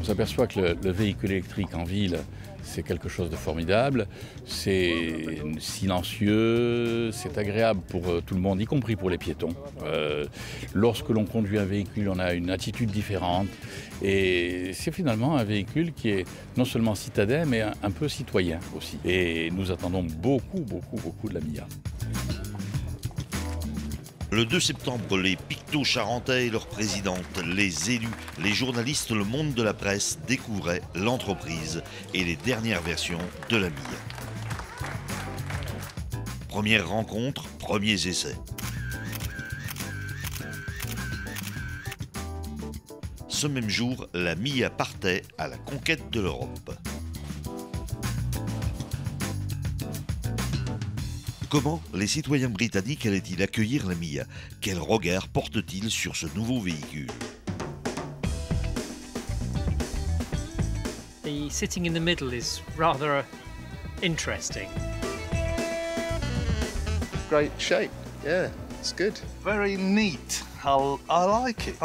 s'aperçoit que le véhicule électrique en ville, c'est quelque chose de formidable, c'est silencieux, c'est agréable pour tout le monde, y compris pour les piétons. Lorsque l'on conduit un véhicule, on a une attitude différente et c'est finalement un véhicule qui est non seulement citadin, mais un peu citoyen aussi. Et nous attendons beaucoup de la MIA. Le 2 septembre, les Pictos charentais et leurs présidentes, les élus, les journalistes, le monde de la presse découvraient l'entreprise et les dernières versions de la MIA. Première rencontre, premiers essais. Ce même jour, la MIA partait à la conquête de l'Europe. Comment les citoyens britanniques allaient-ils accueillir la MIA? Quel regard portent-ils sur ce nouveau véhicule? The sitting in the middle is rather interesting. Great shape, yeah, it's good. Very neat. I like it.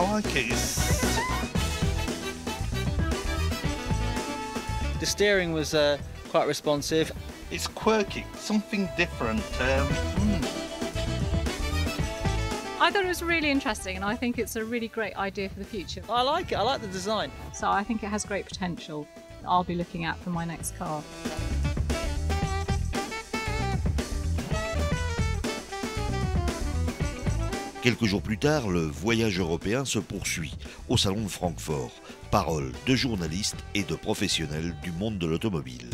The steering was quite responsive. It's quirky, something different. I thought it was really interesting and I think it's a really great idea for the future. I like it, I like the design. So I think it has great potential. I'll be looking at for my next car. Quelques jours plus tard, le voyage européen se poursuit au salon de Francfort. Paroles de journalistes et de professionnels du monde de l'automobile.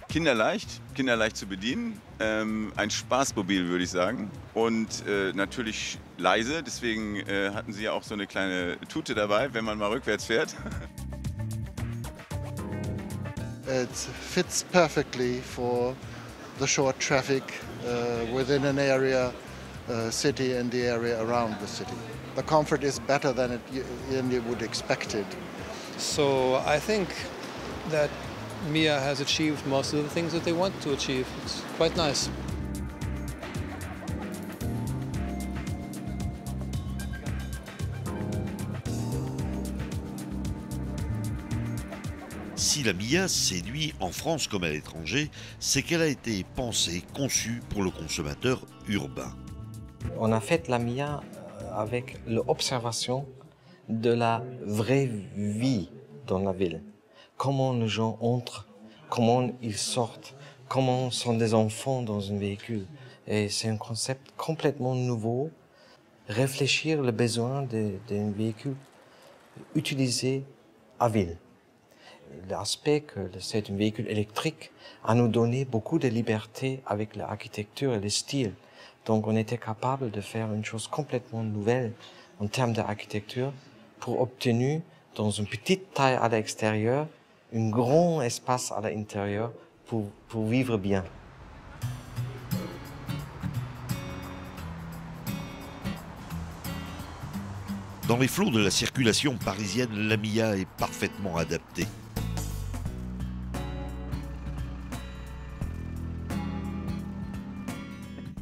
Kinderleicht zu bedienen, ein Spaßmobil würde ich sagen und natürlich leise, deswegen hatten sie ja auch so eine kleine Tute dabei, wenn man mal rückwärts fährt. It fits perfectly for the short traffic within an area, city and the area around the city. The comfort is better than you would expect it. So I think that MIA has achieved most of the things that they want to achieve. It's quite nice. Si la MIA séduit en France comme à l'étranger, c'est qu'elle a été pensée, conçue pour le consommateur urbain. On a fait la MIA avec l'observation de la vraie vie dans la ville. Comment les gens entrent, comment ils sortent, comment sont des enfants dans un véhicule. Et c'est un concept complètement nouveau. Réfléchir le besoin d'un véhicule utilisé à ville. L'aspect que c'est un véhicule électrique a nous donné beaucoup de liberté avec l'architecture et le style. Donc on était capable de faire une chose complètement nouvelle en termes d'architecture pour obtenir dans une petite taille à l'extérieur un grand espace à l'intérieur pour vivre bien. Dans les flots de la circulation parisienne, la MIA est parfaitement adaptée.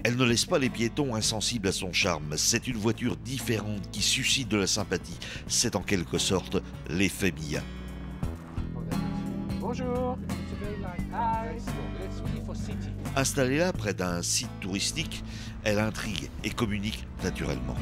Elle ne laisse pas les piétons insensibles à son charme. C'est une voiture différente qui suscite de la sympathie. C'est en quelque sorte l'effet MIA. Bonjour. Installée là, près d'un site touristique, elle intrigue et communique naturellement.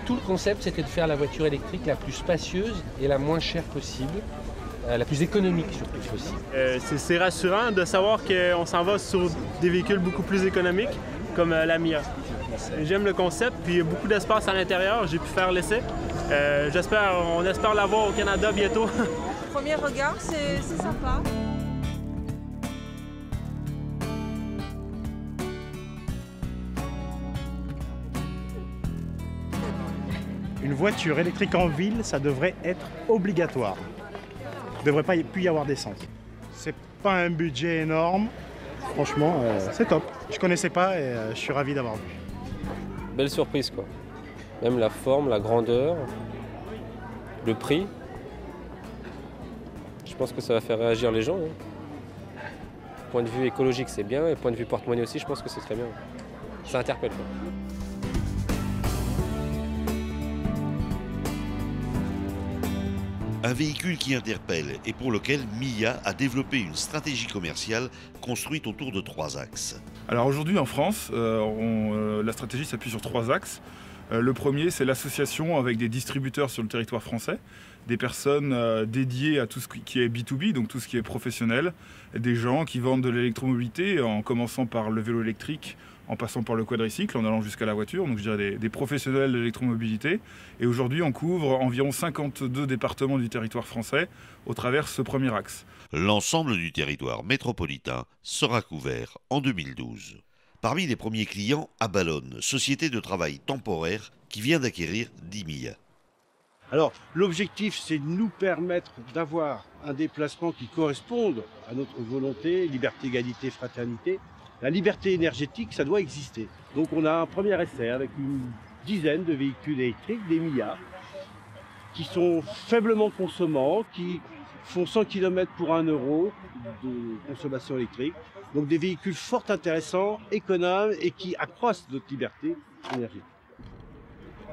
Tout le concept, c'était de faire la voiture électrique la plus spacieuse et la moins chère possible, la plus économique surtout possible. C'est rassurant de savoir qu'on s'en va sur des véhicules beaucoup plus économiques comme la MIA. J'aime le concept, puis il y a beaucoup d'espace à l'intérieur, j'ai pu faire l'essai. On espère l'avoir au Canada bientôt. Premier regard, c'est sympa. Une voiture électrique en ville, ça devrait être obligatoire. Il ne devrait pas plus y avoir d'essence. C'est pas un budget énorme. Franchement, c'est top. Je connaissais pas et je suis ravi d'avoir vu. Belle surprise quoi. Même la forme, la grandeur, le prix. Je pense que ça va faire réagir les gens. Hein. Point de vue écologique, c'est bien, et point de vue porte-monnaie aussi, je pense que c'est très bien. Ça interpelle, quoi. Un véhicule qui interpelle et pour lequel MIA a développé une stratégie commerciale construite autour de 3 axes. Alors aujourd'hui en France, la stratégie s'appuie sur 3 axes. Le premier, c'est l'association avec des distributeurs sur le territoire français, des personnes dédiées à tout ce qui est B2B, donc tout ce qui est professionnel, des gens qui vendent de l'électromobilité, en commençant par le vélo électrique, en passant par le quadricycle, en allant jusqu'à la voiture, donc je dirais des professionnels de l'électromobilité. Et aujourd'hui, on couvre environ 52 départements du territoire français au travers de ce premier axe. L'ensemble du territoire métropolitain sera couvert en 2012. Parmi les premiers clients, Abalone, société de travail temporaire qui vient d'acquérir 10 MIA. Alors, l'objectif, c'est de nous permettre d'avoir un déplacement qui corresponde à notre volonté, liberté, égalité, fraternité. La liberté énergétique, ça doit exister. Donc on a un premier essai avec une dizaine de véhicules électriques, des MIA, qui sont faiblement consommants, qui font 100 km pour 1 € de consommation électrique. Donc des véhicules fort intéressants, économes et qui accroissent notre liberté énergétique.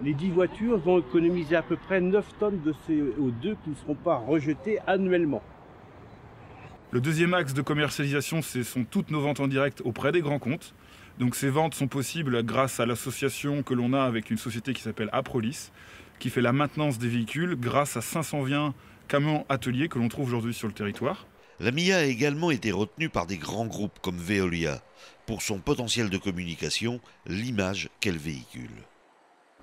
Les 10 voitures vont économiser à peu près 9 tonnes de CO2 qui ne seront pas rejetées annuellement. Le deuxième axe de commercialisation, ce sont toutes nos ventes en direct auprès des grands comptes. Donc ces ventes sont possibles grâce à l'association que l'on a avec une société qui s'appelle Aprolis, qui fait la maintenance des véhicules grâce à 520 camions ateliers que l'on trouve aujourd'hui sur le territoire. La MIA a également été retenue par des grands groupes comme Veolia pour son potentiel de communication, l'image qu'elle véhicule.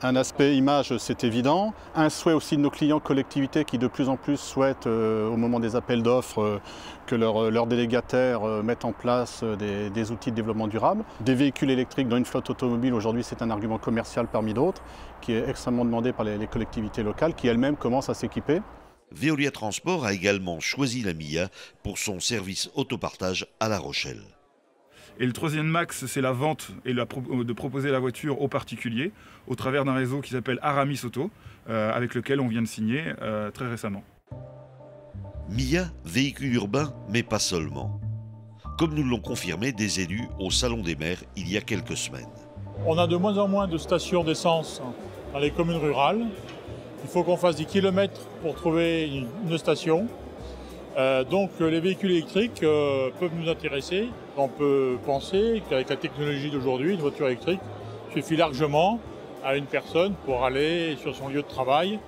Un aspect image, c'est évident. Un souhait aussi de nos clients collectivités qui de plus en plus souhaitent, au moment des appels d'offres, que leurs délégataires mettent en place des outils de développement durable. Des véhicules électriques dans une flotte automobile, aujourd'hui, c'est un argument commercial parmi d'autres, qui est extrêmement demandé par les collectivités locales, qui elles-mêmes commencent à s'équiper. Veolia Transport a également choisi la MIA pour son service autopartage à La Rochelle. Et le troisième axe, c'est la vente et de proposer la voiture aux particuliers au travers d'un réseau qui s'appelle Aramis Auto, avec lequel on vient de signer très récemment. MIA, véhicule urbain, mais pas seulement. Comme nous l'ont confirmé des élus au Salon des maires il y a quelques semaines. On a de moins en moins de stations d'essence dans les communes rurales. Il faut qu'on fasse des kilomètres pour trouver une station. Donc les véhicules électriques peuvent nous intéresser. On peut penser qu'avec la technologie d'aujourd'hui, une voiture électrique suffit largement à une personne pour aller sur son lieu de travail.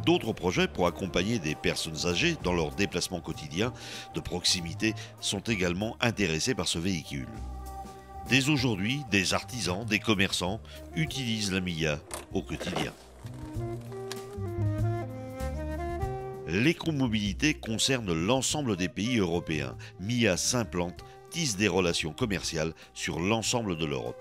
D'autres projets pour accompagner des personnes âgées dans leurs déplacements quotidiens de proximité sont également intéressés par ce véhicule. Dès aujourd'hui, des artisans, des commerçants utilisent la MIA au quotidien. L'écomobilité concerne l'ensemble des pays européens. MIA s'implante, tisse des relations commerciales sur l'ensemble de l'Europe.